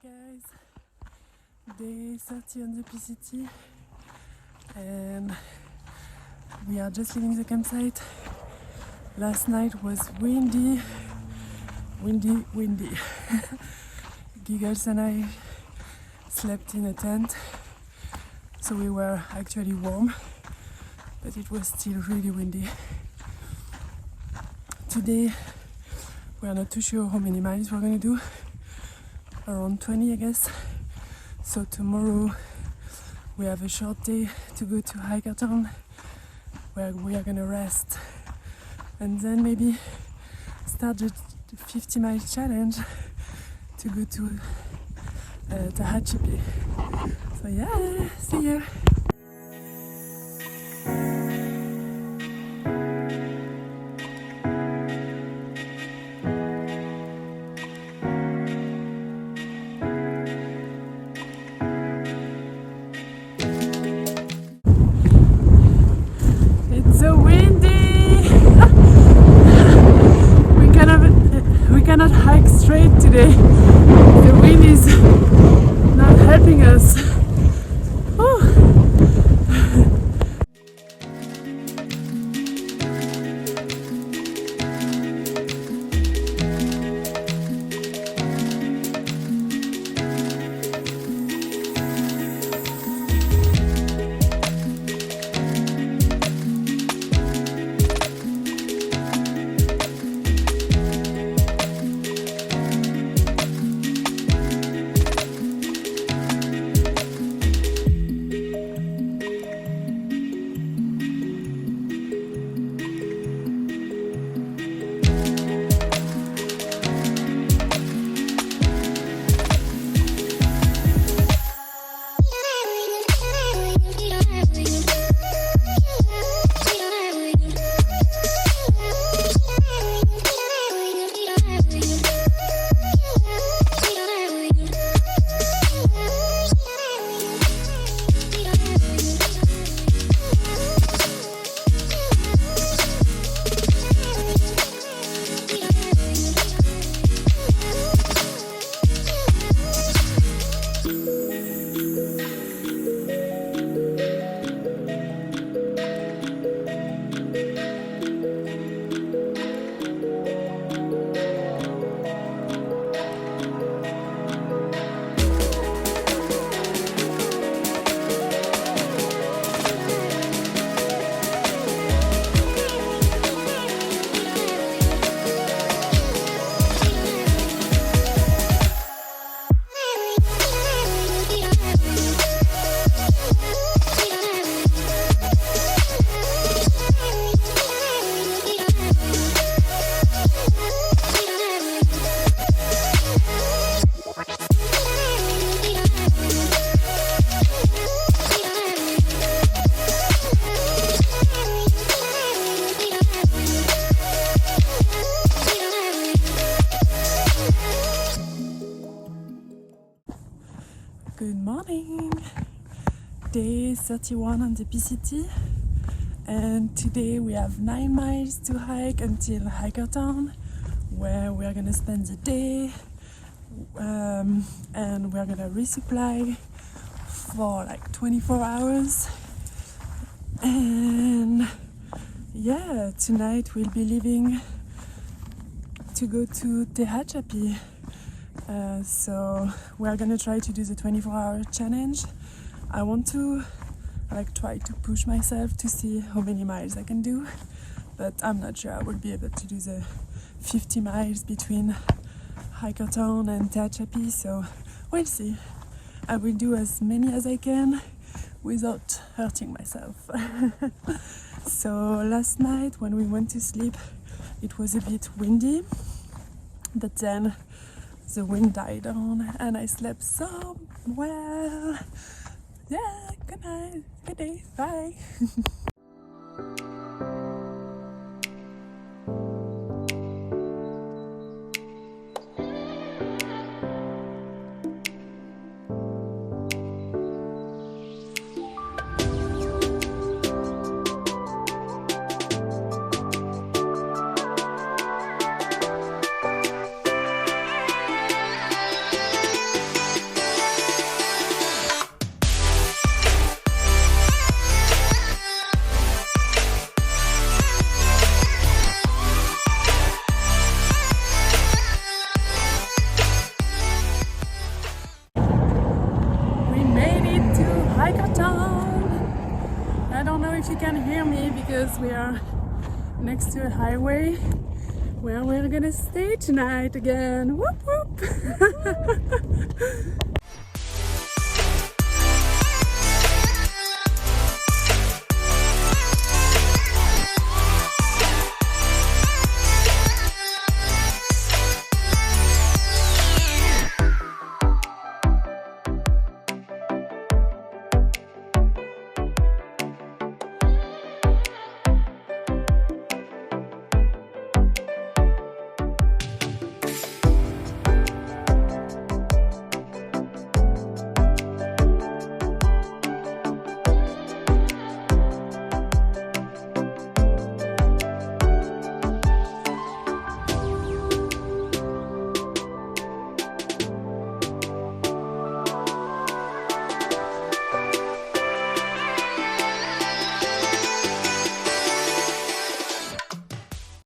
guys, day 30 on the PCT and we are just leaving the campsite. Last night was windy. Giggles and I slept in a tent, so we were actually warm, but it was still really windy. Today we are not too sure how many miles we're gonna do, around 20 I guess. So tomorrow we have a short day to go to Hikertown where we are gonna rest and then maybe start the 50 miles challenge to go to Tehachapi. So yeah, see you! It's so windy! We cannot hike straight today. The wind is not helping us. Good morning! Day 31 on the PCT, and today we have 9 miles to hike until Hikertown, where we are gonna spend the day and we are gonna resupply for like 24 hours. And yeah, tonight we'll be leaving to go to Tehachapi. So we are gonna try to do the 24-hour challenge. I want to try to push myself to see how many miles I can do, but I'm not sure I will be able to do the 50 miles between Hikertown and Tehachapi, so we'll see. I will do as many as I can without hurting myself. So last night when we went to sleep it was a bit windy, but then the wind died down and I slept so well. Yeah, good night, good day, bye. next to a highway where we're gonna stay tonight again. Whoop whoop!